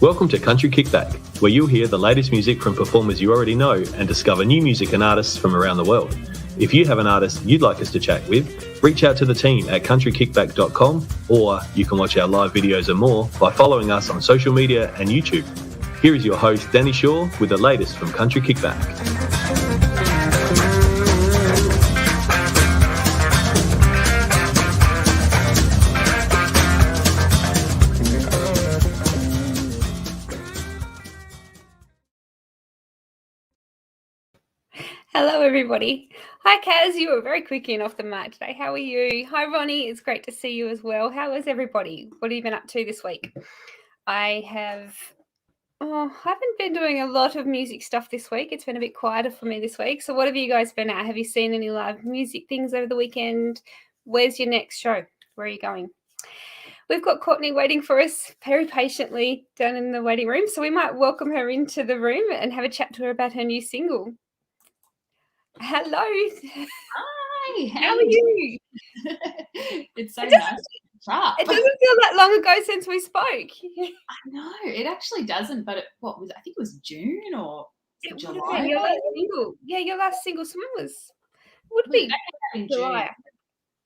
Welcome to Country Kickback, where you'll hear the latest music from performers you already know and discover new music and artists from around the world. If you have an artist you'd like us to chat with, reach out to the team at countrykickback.com, or you can watch our live videos and more by following us on social media and YouTube. Here is your host, Danny Shaw, with the latest from Country Kickback. Hello, everybody. Hi, Kaz. You were very quick in off the mat today. How are you? Hi, Ronnie. It's great to see you as well. How is everybody? What have you been up to this week? I haven't been doing a lot of music stuff this week. It's been a bit quieter for me this week. So what have you guys been at? Have you seen any live music things over the weekend? Where's your next show? Where are you going? We've got Courtney waiting for us very patiently down in the waiting room. So we might welcome her into the room and have a chat to her about her new single. Hello. Hi. How are you? It's so nice to catch up. It doesn't feel that long ago since we spoke. I know it actually doesn't, but I think it was June or July. Your last single. Yeah, your last single song would be July.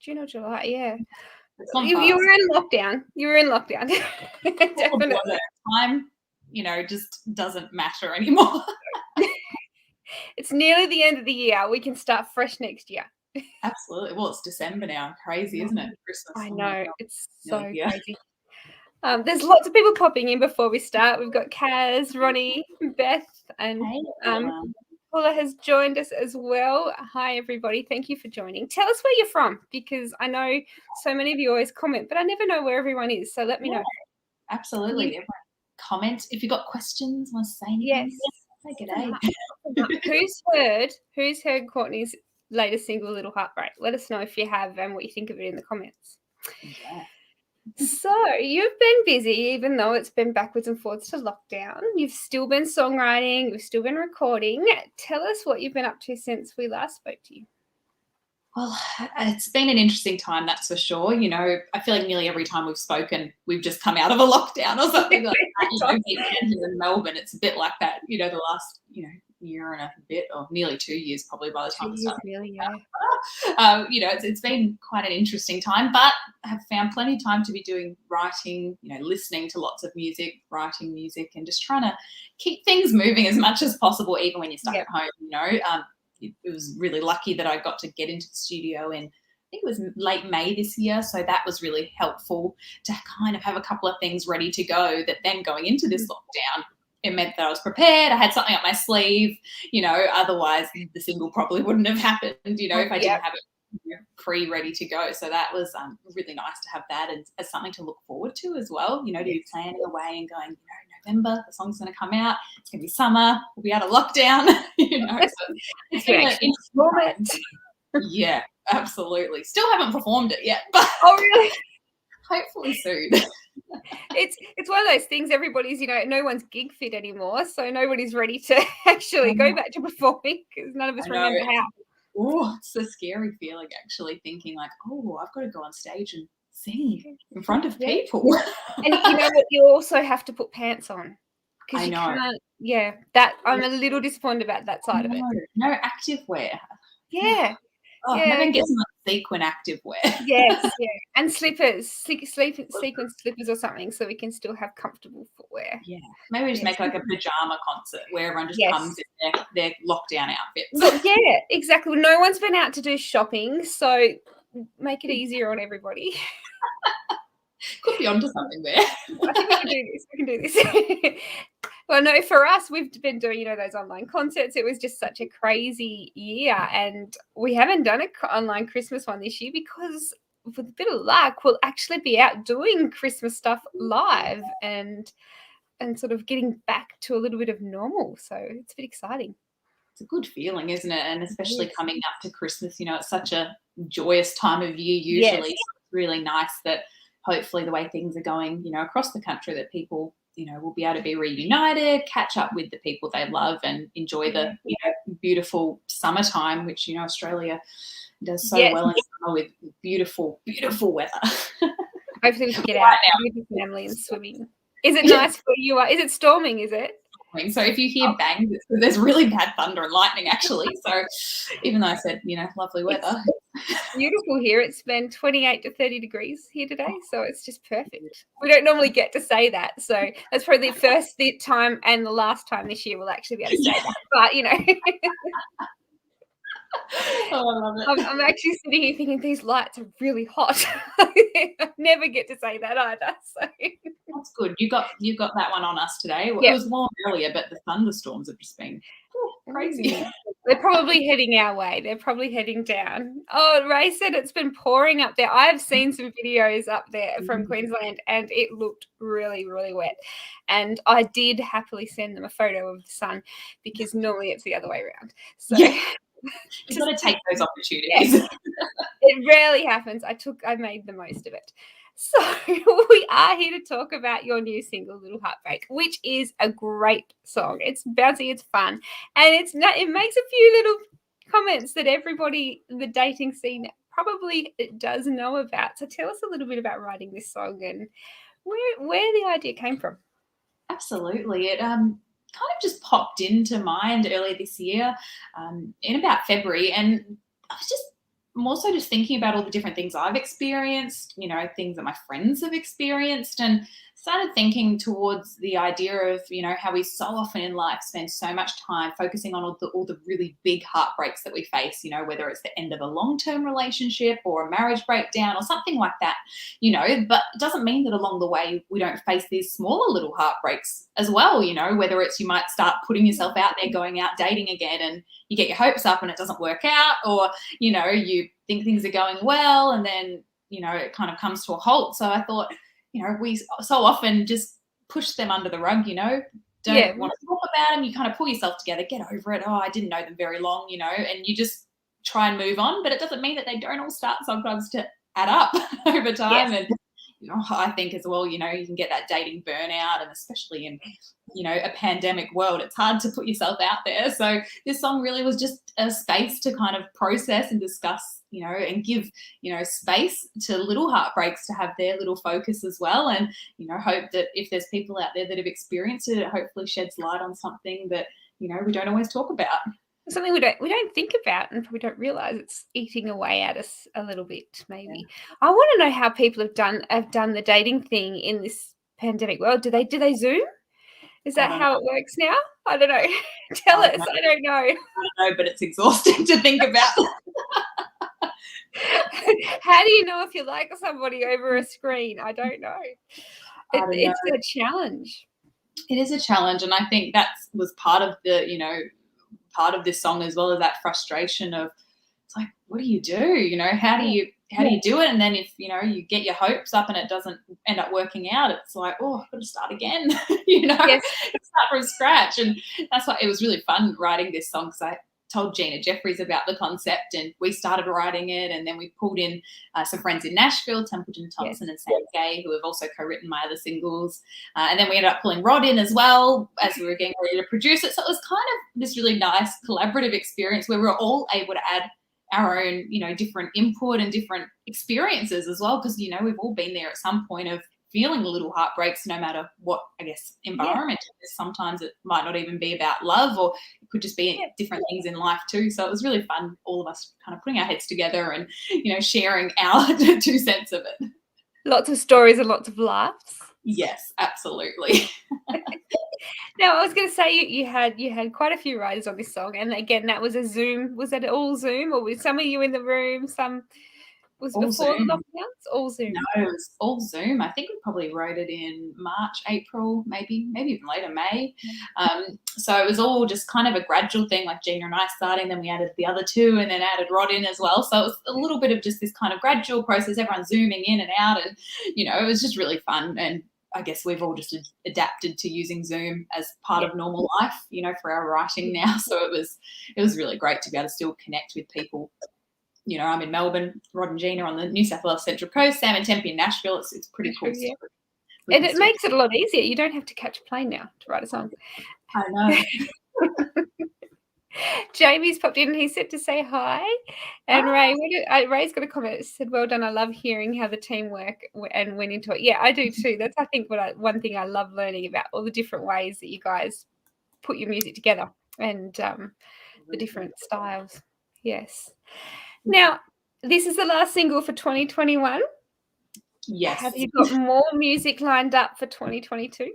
June or July, yeah. You were in lockdown. Definitely. Time, just doesn't matter anymore. It's nearly the end of the year. We can start fresh next year. Absolutely. Well, it's December now. Crazy, isn't it? Christmas. I know. It's so crazy. There's lots of people popping in before we start. We've got Kaz, Ronnie, Beth, and Paula has joined us as well. Hi, everybody. Thank you for joining. Tell us where you're from, because I know so many of you always comment, but I never know where everyone is. So let me know. Absolutely. Everyone comment. If you've got questions, want to say anything. Yes. Say g'day. Who's heard Courtney's latest single, Little Heartbreak? Let us know if you have and what you think of it in the comments. Yeah. So you've been busy, even though it's been backwards and forwards to lockdown. You've still been songwriting. You've still been recording. Tell us what you've been up to since we last spoke to you. Well, it's been an interesting time, that's for sure. I feel like nearly every time we've spoken, we've just come out of a lockdown or something like that. Here in Melbourne, it's a bit like that, the last, year and a bit, or nearly 2 years probably by the time we started. Really, yeah. It's been quite an interesting time, but I have found plenty of time to be doing writing, listening to lots of music, writing music, and just trying to keep things moving as much as possible, even when you're stuck at home, It was really lucky that I got to get into the studio in, I think it was late May this year. So that was really helpful to kind of have a couple of things ready to go, that then going into this lockdown, it meant that I was prepared. I had something up my sleeve, otherwise the single probably wouldn't have happened, if I didn't have it pre-ready to go. So that was really nice to have that as something to look forward to as well, to be planning away and going, November, the song's going to come out, it's going to be summer, we'll be out of lockdown, So it's been an moment. Yeah, absolutely. Still haven't performed it yet, but really? Hopefully soon. It's one of those things, everybody's, no one's gig fit anymore, so nobody's ready to actually go back to performing, because none of us remember how. Oh, it's a scary feeling, actually, thinking like, I've got to go on stage and sing in front of people. And what, you also have to put pants on. I know. I'm a little disappointed about that side of it. No active wear. Yeah. Maybe get some sequin active wear. Yes, and slippers, sequin slippers or something, so we can still have comfortable footwear. Yeah, maybe we just make like a pajama concert where everyone just comes in their lockdown outfits. Well, yeah, exactly. No one's been out to do shopping, so make it easier on everybody. Could be onto something there. I think we can do this. Well, no, for us, we've been doing, those online concerts. It was just such a crazy year, and we haven't done an online Christmas one this year because, with a bit of luck, we'll actually be out doing Christmas stuff live and sort of getting back to a little bit of normal. So it's a bit exciting. It's a good feeling, isn't it? And especially coming up to Christmas, it's such a joyous time of year usually. Yes. So it's really nice that hopefully the way things are going, across the country, that people, will be able to be reunited, catch up with the people they love, and enjoy the, beautiful summertime, which, Australia does so well in summer with beautiful, beautiful weather. Hopefully we can get out with the family and swimming. Is it nice where you are? Is it storming, is it? So if you hear bangs, it's 'cause there's really bad thunder and lightning, actually. So even though I said, lovely weather. It's beautiful here. It's been 28 to 30 degrees here today, so it's just perfect. We don't normally get to say that, so that's probably the first time and the last time this year we'll actually be able to say that. But, Oh, I love it. I'm actually sitting here thinking these lights are really hot. I never get to say that either. So That's good. You got that one on us today. Well, yeah. It was warm earlier, but the thunderstorms have just been crazy. They're probably heading our way. They're probably heading down. Oh, Ray said it's been pouring up there. I've seen some videos up there from Queensland and it looked really, really wet. And I did happily send them a photo of the sun because normally it's the other way around. So You've got to take those opportunities. Yeah. It rarely happens. I made the most of it. So we are here to talk about your new single, Little Heartbreak, which is a great song. It's bouncy, it's fun, and it makes a few little comments that everybody in the dating scene probably does know about. So tell us a little bit about writing this song and where the idea came from. Absolutely. It kind of just popped into mind earlier this year, in about February, and I was just more so just thinking about all the different things I've experienced, things that my friends have experienced, and started thinking towards the idea of, how we so often in life spend so much time focusing on all the really big heartbreaks that we face, whether it's the end of a long-term relationship or a marriage breakdown or something like that, but it doesn't mean that along the way we don't face these smaller little heartbreaks as well, whether it's you might start putting yourself out there, going out dating again, and you get your hopes up and it doesn't work out, or, you think things are going well and then, it kind of comes to a halt. So I thought, we so often just push them under the rug, don't want to talk about them. You kind of pull yourself together, get over it. Oh, I didn't know them very long, and you just try and move on. But it doesn't mean that they don't all start sometimes to add up over time. Yes. And, I think as well, you can get that dating burnout, and especially in, a pandemic world, it's hard to put yourself out there. So this song really was just a space to kind of process and discuss, and give, space to little heartbreaks to have their little focus as well. And, hope that if there's people out there that have experienced it, it hopefully sheds light on something that, we don't always talk about. Something we don't think about and probably don't realize it's eating away at us a little bit, maybe. Yeah. I want to know how people have done the dating thing in this pandemic world. Do they Zoom? Is that how it works now? I don't know. Tell us. I don't know. I don't know, but it's exhausting to think about. How do you know if you like somebody over a screen? I don't know. It's a challenge. It is a challenge, and I think that was part of the, part of this song, as well as that frustration of, it's like, what do you do? How do you do it? And then if, you get your hopes up and it doesn't end up working out, it's like, oh, I've got to start again, Yes. Start from scratch. And that's why it was really fun writing this song, because I told Gina Jeffries about the concept and we started writing it, and then we pulled in some friends in Nashville, Templeton Thompson and Sam Gay, who have also co-written my other singles, and then we ended up pulling Rod in as well as we were getting ready to produce it. So it was kind of this really nice collaborative experience where we were all able to add our own, different input and different experiences as well, because, we've all been there at some point of feeling little heartbreaks, no matter what, I guess, environment. Yeah. Sometimes it might not even be about love, or it could just be different things in life too. So it was really fun, all of us kind of putting our heads together and, sharing our 2 cents of it. Lots of stories and lots of laughs. Yes, absolutely. Now, I was going to say you had quite a few writers on this song, and again, that was a Zoom. Was that all Zoom, or was some of you in the room? Some was all before Zoom. The lockdowns? All Zoom. No, it was all Zoom. I think we probably wrote it in March, April, maybe even later, May. So it was all just kind of a gradual thing, like Gina and I starting, then we added the other 2 and then added Rod in as well. So it was a little bit of just this kind of gradual process, everyone zooming in and out, and, it was just really fun. And I guess we've all just adapted to using Zoom as part of normal life, for our writing now. So it was really great to be able to still connect with people. I'm in Melbourne, Rod and Gina on the New South Wales Central Coast, Sam and Tempe in Nashville. It's pretty cool. Yeah. And it makes it a lot easier. You don't have to catch a plane now to write a song. I know. Jamie's popped in and he said to say hi. And Ray's got a comment that said, well done. I love hearing how the team work and went into it. Yeah, I do too. That's, I think, one thing I love learning about all the different ways that you guys put your music together and the different styles. Yes. Now, this is the last single for 2021. Yes. Have you got more music lined up for 2022?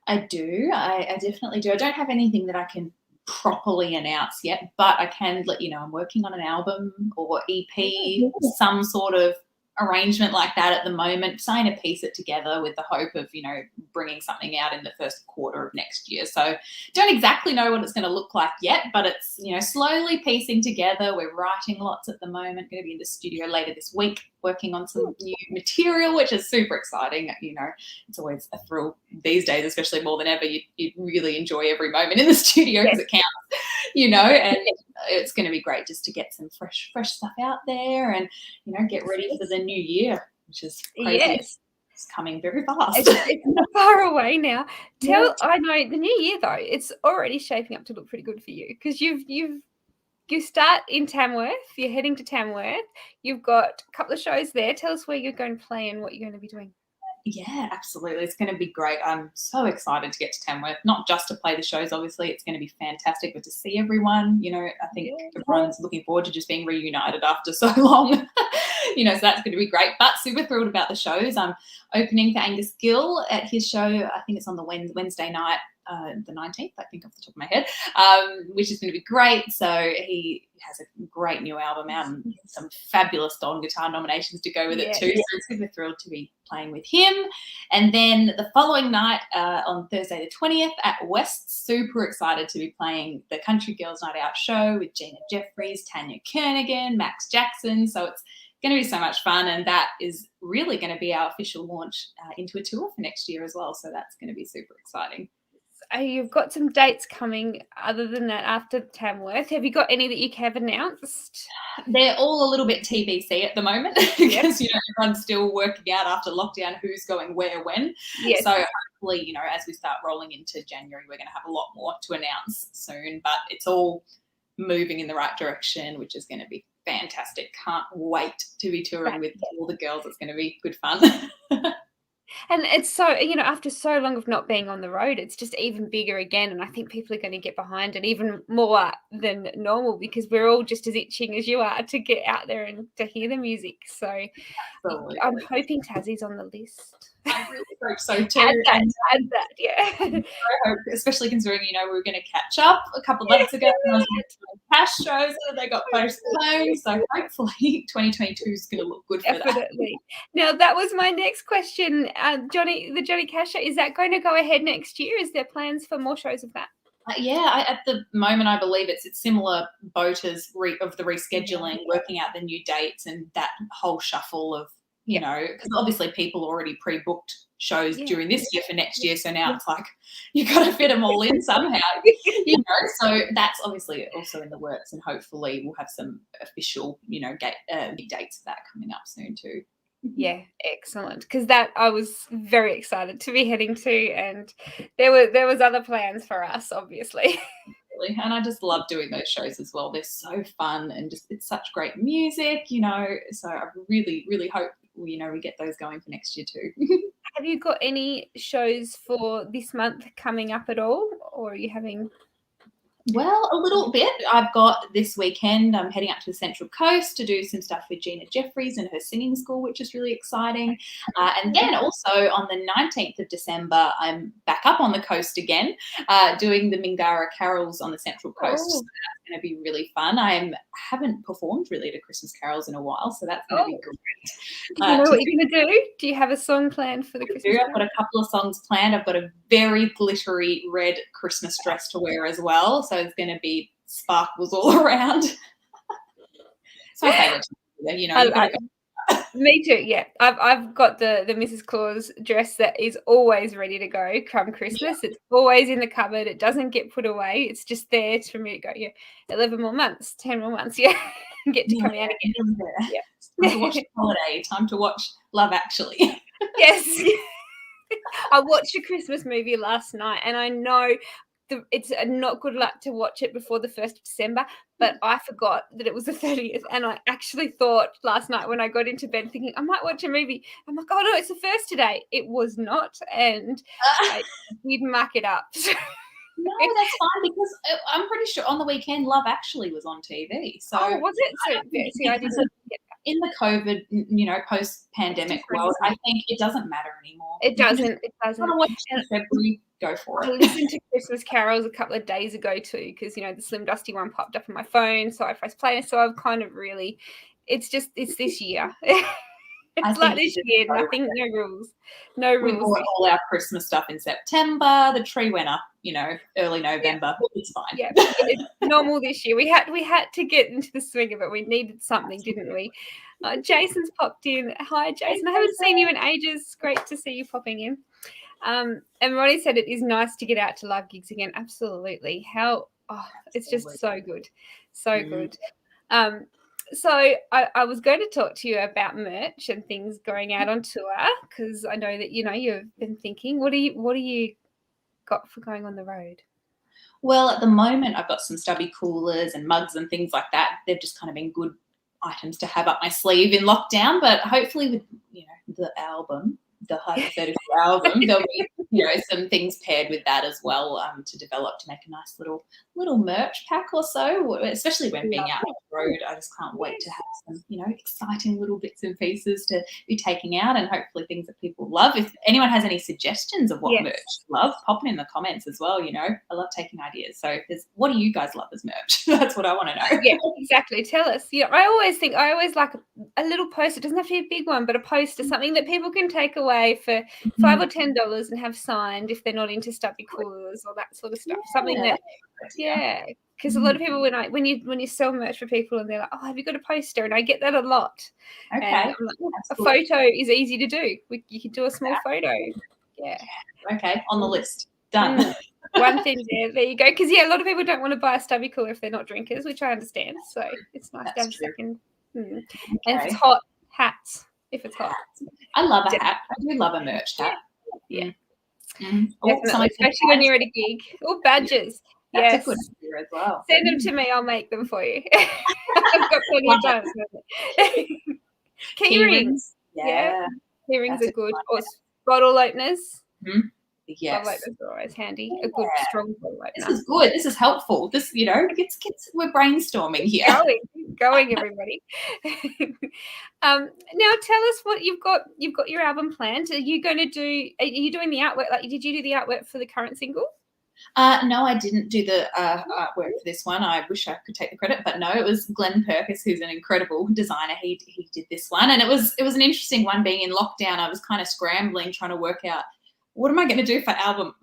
I do. I definitely do. I don't have anything that I can properly announce yet, but I can let you know I'm working on an album or EP, some sort of arrangement like that at the moment, trying to piece it together with the hope of, bringing something out in the first quarter of next year. So don't exactly know what it's going to look like yet, but it's, slowly piecing together. We're writing lots at the moment, going to be in the studio later this week, working on some new material, which is super exciting. It's always a thrill these days, especially more than ever. You really enjoy every moment in the studio because it counts, and it's going to be great just to get some fresh stuff out there and, get ready for the new year, which is crazy. Yes. It's coming very fast. It's not far away now. I know the new year though, it's already shaping up to look pretty good for you because you start in Tamworth, you're heading to Tamworth, you've got a couple of shows there. Tell us where you're going to play and what you're going to be doing. Yeah, absolutely. It's going to be great. I'm so excited to get to Tamworth, not just to play the shows, obviously. It's going to be fantastic, but to see everyone, I think everyone's looking forward to just being reunited after so long. So that's going to be great, but super thrilled about the shows. I'm opening for Angus Gill at his show. I think it's on the Wednesday night, the 19th, I think, off the top of my head, which is going to be great. So he has a great new album out and some fabulous Don guitar nominations to go with it too. So I'm super thrilled to be playing with him. And then the following night, on Thursday the 20th at West, super excited to be playing the Country Girls Night Out show with Gina Jeffries, Tanya Kernigan, Max Jackson. So it's going to be so much fun, and that is really going to be our official launch into a tour for next year as well. So that's going to be super exciting. You've got some dates coming other than that after Tamworth. Have you got any that you have announced? They're all a little bit TBC at the moment because, everyone's still working out after lockdown who's going where when. Yes. So hopefully, as we start rolling into January, we're going to have a lot more to announce soon, but it's all moving in the right direction, which is going to be fantastic. Can't wait to be touring with all the girls. It's going to be good fun. And it's so, after so long of not being on the road, it's just even bigger again. And I think people are going to get behind it even more than normal because we're all just as itching as you are to get out there and to hear the music. So absolutely. I'm hoping Tassie's on the list. I really hope so too. Add that, yeah. I hope, especially considering, we were going to catch up a couple of months ago. And I was doing cash shows and they got postponed. So hopefully 2022 is going to look good for that. Definitely. Now, that was my next question. The Johnny Cash show, is that going to go ahead next year? Is there plans for more shows of that? At the moment, I believe it's similar boat as of the rescheduling, working out the new dates and that whole shuffle of, because obviously people already pre-booked shows during this year for next year. So now it's like you've got to fit them all in somehow, So that's obviously also in the works, and hopefully we'll have some official, big dates of that coming up soon too. Yeah, excellent. Because that I was very excited to be heading to, and there was other plans for us, obviously. And I just love doing those shows as well. They're so fun and just it's such great music, So I really, really hope we get those going for next year too. Have you got any shows for this month coming up at all, or are you having? Well, a little bit. I've got this weekend, I'm heading up to the Central Coast to do some stuff with Gina Jeffries and her singing school, which is really exciting. And then also on the 19th of December, I'm back up on the coast again, doing the Mingara carols on the Central Coast. So that's going to be really fun. I haven't performed really to Christmas carols in a while, so that's going to be great. Do you know what you're going to do? Do you have a song planned for the Christmas? I've got a couple of songs planned. I've got a very glittery red Christmas dress to wear as well. So it's going to be sparkles all around. It's my favourite. Me too. Yeah, I've got the Mrs. Claus dress that is always ready to go come Christmas. It's always in the cupboard. It doesn't get put away. It's just there for me to go. 11 more months, 10 more months. Yeah, get to come out again. Yeah. Time to watch Holiday. Time to watch Love Actually. Yes. I watched a Christmas movie last night, and I know it's a not good luck to watch it before the 1st of December, but I forgot that it was the 30th, and I actually thought last night when I got into bed thinking I might watch a movie. I'm like, oh no, it's the 1st today. It was not, and I did muck it up. No, that's fine, because I'm pretty sure on the weekend Love Actually was on TV. So was it? So I didn't get that. In the COVID, post-pandemic world, I think it doesn't matter anymore. It doesn't. It doesn't. Want to watch it in February, go for it. I listened to Christmas carols a couple of days ago too, because the Slim Dusty one popped up on my phone, so I pressed play. So I've kind of really, it's this year. It's like this year, nothing, no rules. We bought all our Christmas stuff in September. The tree went up, early November. Yeah. It's fine. Yeah, it's normal this year. We had to get into the swing of it. We needed something, didn't we? Jason's popped in. Hi, Jason. I haven't seen you in ages. It's great to see you popping in. And Ronnie said it is nice to get out to live gigs again. Absolutely. It's just so good. So good. So I was going to talk to you about merch and things going out on tour, because I know that you've been thinking. What do you got for going on the road? Well, at the moment I've got some stubby coolers and mugs and things like that. They've just kind of been good items to have up my sleeve in lockdown, but hopefully with the album, the hypothetical album, there'll be some things paired with that as well, to develop, to make a nice little merch pack or so, especially when being out on the road. I just can't wait to have some exciting little bits and pieces to be taking out, and hopefully things that people love. If anyone has any suggestions of what merch you love, pop it in the comments as well. I love taking ideas. So what do you guys love as merch? That's what I want to know. Yeah, exactly. Tell us. I always like a little poster. It doesn't have to be a big one, but a poster, something that people can take away for $5 or $10 and have signed if they're not into stubby coolers or that sort of stuff. Something that, because a lot of people when you sell merch for people and they're like, oh, have you got a poster? And I get that a lot. Okay, and I'm like, a photo is easy to do. You can do a small photo. Yeah. Okay, on the list. Done. One thing there you go. Because a lot of people don't want to buy a stubby cooler if they're not drinkers, which I understand. So it's nice to have a second. And if it's hot, hats. If it's hot, I love a hat. I do love a merch hat. Yeah. Definitely, especially when you're at a gig. Or badges. That's a good idea as well. Send them to me. I'll make them for you. I've got plenty of time. Key rings. Yeah. Key rings are good. Or bottle openers. Mm-hmm. Yes. Bottle openers are always handy. A good, strong bottle opener. This is good. This is helpful. This, we're brainstorming here. Going, everybody. Now tell us what you've got. You've got your album planned. Are you doing the artwork? Like, did you do the artwork for the current single? No, I didn't do the artwork for this one. I wish I could take the credit, but no, it was Glenn Perkis, who's an incredible designer. He did this one, and it was an interesting one. Being in lockdown, I was kind of scrambling, trying to work out what am I going to do for album,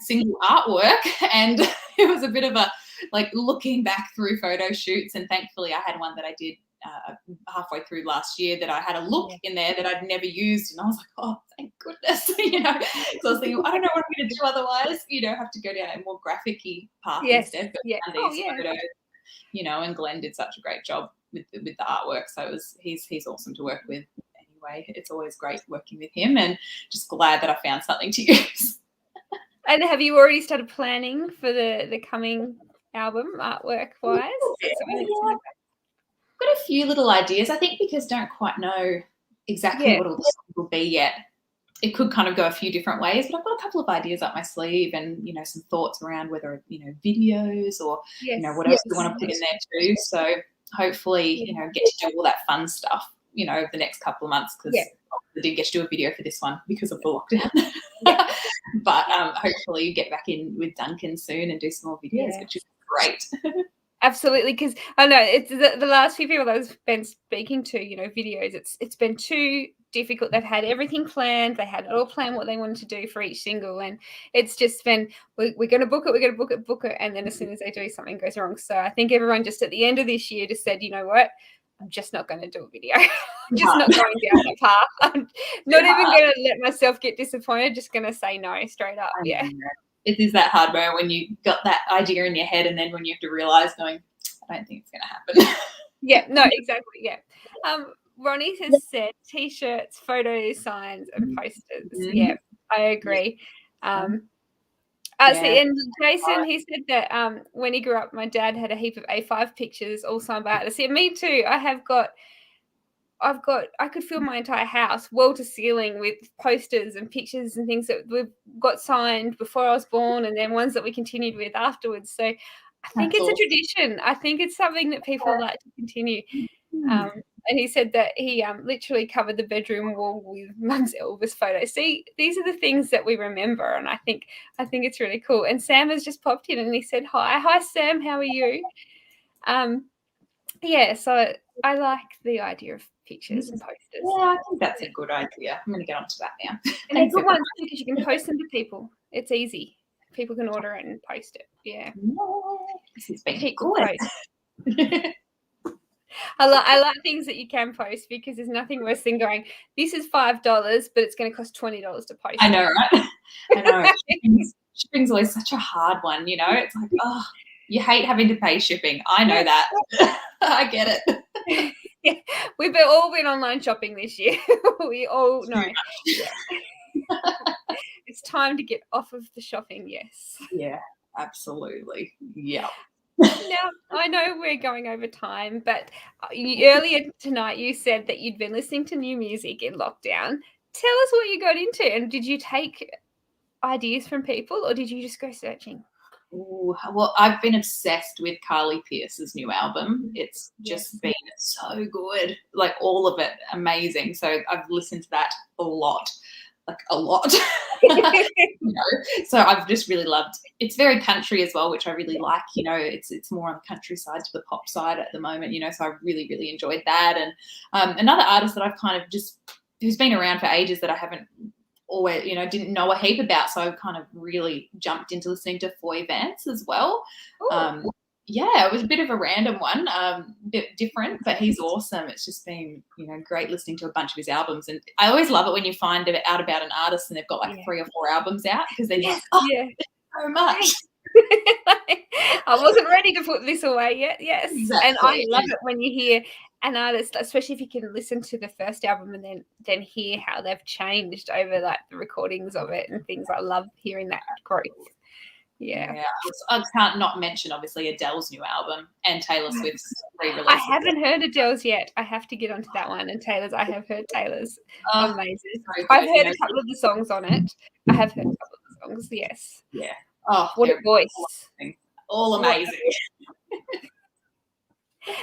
single artwork, and it was a bit of a looking back through photo shoots, and thankfully I had one that I did halfway through last year that I had a look in there that I'd never used, and I was like, oh, thank goodness, So I was thinking, I don't know what I'm going to do otherwise, have to go down a more graphic-y path instead. But these photos, and Glenn did such a great job with the artwork, so he's awesome to work with. Anyway, it's always great working with him, and just glad that I found something to use. And have you already started planning for the coming album artwork wise? Got a few little ideas, I think, because don't quite know exactly what all the songs will be yet. It could kind of go a few different ways, but I've got a couple of ideas up my sleeve, and some thoughts around whether videos or what else we want to put in there too. So hopefully get to do all that fun stuff over the next couple of months, because I didn't get to do a video for this one because of the lockdown. But hopefully you get back in with Duncan soon and do some more videos, which is great. Absolutely, because I know it's the last few people I've been speaking to, videos, it's been too difficult. They've had everything planned. They had it all planned what they wanted to do for each single, and it's just been, we're going to book it, and then as soon as they do, something goes wrong. So I think everyone just at the end of this year just said, you know what, I'm just not going to do a video. I'm just not going down that path. I'm not even going to let myself get disappointed. Just going to say no straight up. Yeah. It is that hard moment when you got that idea in your head, and then when you have to realize, I don't think it's going to happen. No, exactly. Yeah. Ronnie has said T-shirts, photos, signs, and posters. Yeah, I agree. See, and Jason, he said that when he grew up, my dad had a heap of A5 pictures all signed by artists. Yeah, me too. I could fill my entire house wall to ceiling with posters and pictures and things that we've got signed before I was born, and then ones that we continued with afterwards. So I think it's a tradition. I think it's something that people like to continue. And he said that he literally covered the bedroom wall with Mum's Elvis photos. See, these are the things that we remember, and I think it's really cool. And Sam has just popped in and he said, hi Sam, how are you? Yeah, so I like the idea of pictures and posters. Yeah, I think that's a good idea. I'm going to get onto that now. And they're good ones because you can post them to people. It's easy. People can order it and post it. Yeah. This has been good. I like things that you can post because there's nothing worse than going, this is $5, but it's going to cost $20 to post. I know, right? I know. Shipping's always such a hard one, you know? It's like, oh, you hate having to pay shipping. I know that. I get it. Yeah, we've all been online shopping this year. We all know. It's time to get off of the shopping, yes. Yeah, absolutely. Yeah. Now, I know we're going over time, but earlier tonight you said that you'd been listening to new music in lockdown. Tell us what you got into, and did you take ideas from people or did you just go searching? Ooh, well, I've been obsessed with Carly Pearce's new album. It's just been so good, like all of it amazing. So I've listened to that a lot. You know, so I've just really loved. It's very country as well, which I really like. You know, it's more on the country side to the pop side at the moment. You know, so I really enjoyed that. And another artist that I've kind of just who's been around for ages that I haven't always, you know, didn't know a heap about. So I've kind of really jumped into listening to Foy Vance as well. Yeah, it was a bit of a random one, a bit different, but he's awesome. It's just been, you know, great listening to a bunch of his albums. And I always love it when you find out about an artist and they've got like 3 or 4 albums out because they're like, so much. I wasn't ready to put this away yet. Yes. Exactly. And I love it when you hear an artist, especially if you can listen to the first album and then hear how they've changed over like the recordings of it and things. I love hearing that growth. Yeah. I can't not mention obviously Adele's new album and Taylor Swift's re-release. I haven't heard Adele's yet. I have to get onto that one. And Taylor's, I have heard Taylor's. Amazing. So I've heard a couple of the songs on it. I have heard a couple of the songs, yes. Yeah. Oh, what a voice. All amazing.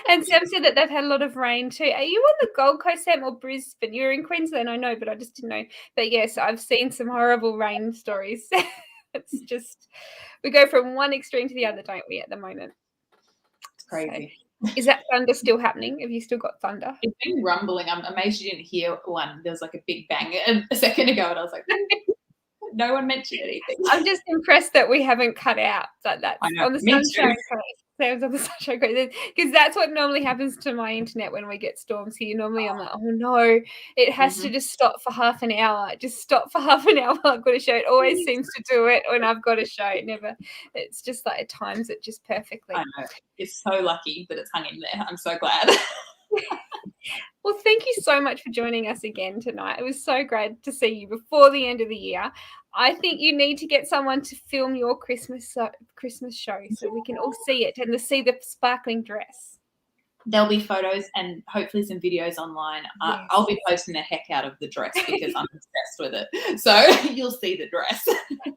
And Sam said that they've had a lot of rain too. Are you on the Gold Coast, Sam, or Brisbane? You're in Queensland, I know, but I just didn't know. But yes, I've seen some horrible rain stories. It's just, we go from one extreme to the other, don't we, at the moment? It's crazy. So, is that thunder still happening? Have you still got thunder? It's been rumbling. I'm amazed you didn't hear one. There was like a big bang a second ago, and I was like, no one mentioned anything. I'm just impressed that we haven't cut out that on the Sunshine Coast. Sam's on the Sunshine Coast, because that's what normally happens to my internet when we get storms here. Normally I'm like, oh no, it has to just stop for half an hour. Just stop for half an hour. I've got a show. It always seems to do it when I've got a show. It never. It's just like it times it just perfectly. I know. It's so lucky that it's hung in there. I'm so glad. Well, thank you so much for joining us again tonight. It was so great to see you before the end of the year. I think you need to get someone to film your Christmas show so we can all see it and see the sparkling dress. There'll be photos and hopefully some videos online. Yes. I'll be posting the heck out of the dress because I'm obsessed with it. So you'll see the dress.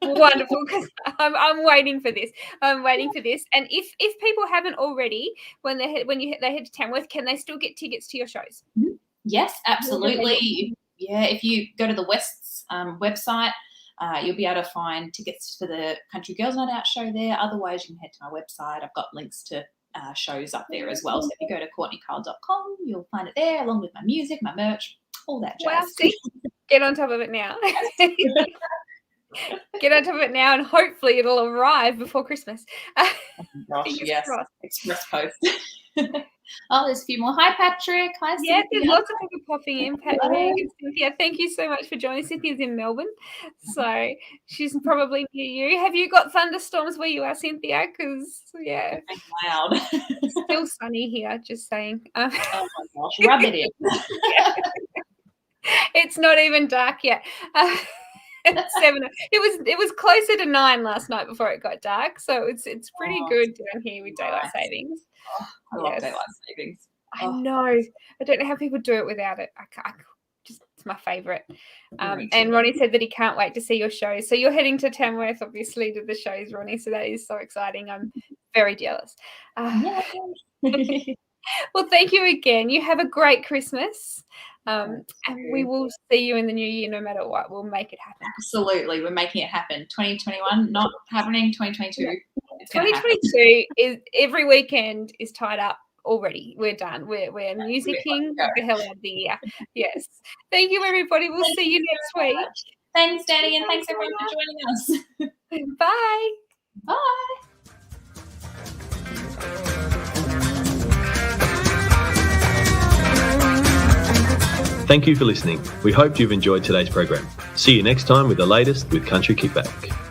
Wonderful, because I'm waiting for this. I'm waiting for this. And if people haven't already, when they head to Tamworth, can they still get tickets to your shows? Yes, absolutely. Yeah, if you go to the West's website, you'll be able to find tickets for the Country Girls Night Out show there. Otherwise, you can head to my website. I've got links to shows up there as well. So if you go to CourtneyKeil.com, you'll find it there along with my music, my merch, all that jazz. Wow, see? Get on top of it now. Get on top of it now, and hopefully it'll arrive before Christmas. Oh gosh, yes. Express post. Oh, there's a few more. Hi, Patrick. Hi, Cynthia. Yeah, there's lots of people popping in. Patrick and Cynthia, thank you so much for joining. Cynthia's in Melbourne, so she's probably near you. Have you got thunderstorms where you are, Cynthia? Because, yeah. It's loud. It's still sunny here, just saying. Oh, my gosh. Rub it in. It's not even dark yet. 7. It was closer to 9 last night before it got dark, so it's pretty good down here with daylight savings. I love daylight savings. I know. I don't know how people do it without it. It's my favourite. And Ronnie said that he can't wait to see your shows. So you're heading to Tamworth, obviously, to the shows, Ronnie. So that is so exciting. I'm very jealous. Well, thank you again. You have a great Christmas. And we will see you in the new year no matter what. We'll make it happen. Absolutely. We're making it happen. 2021, not happening. 2022. Yeah. 2022 is every weekend is tied up already. We're done. We're musicking the hell out of the year. Yes. Thank you, everybody. We'll see you next week. Thanks, Danny, and thanks everyone for joining us. Bye. Bye. Thank you for listening. We hope you've enjoyed today's program. See you next time with the latest with Country Kickback.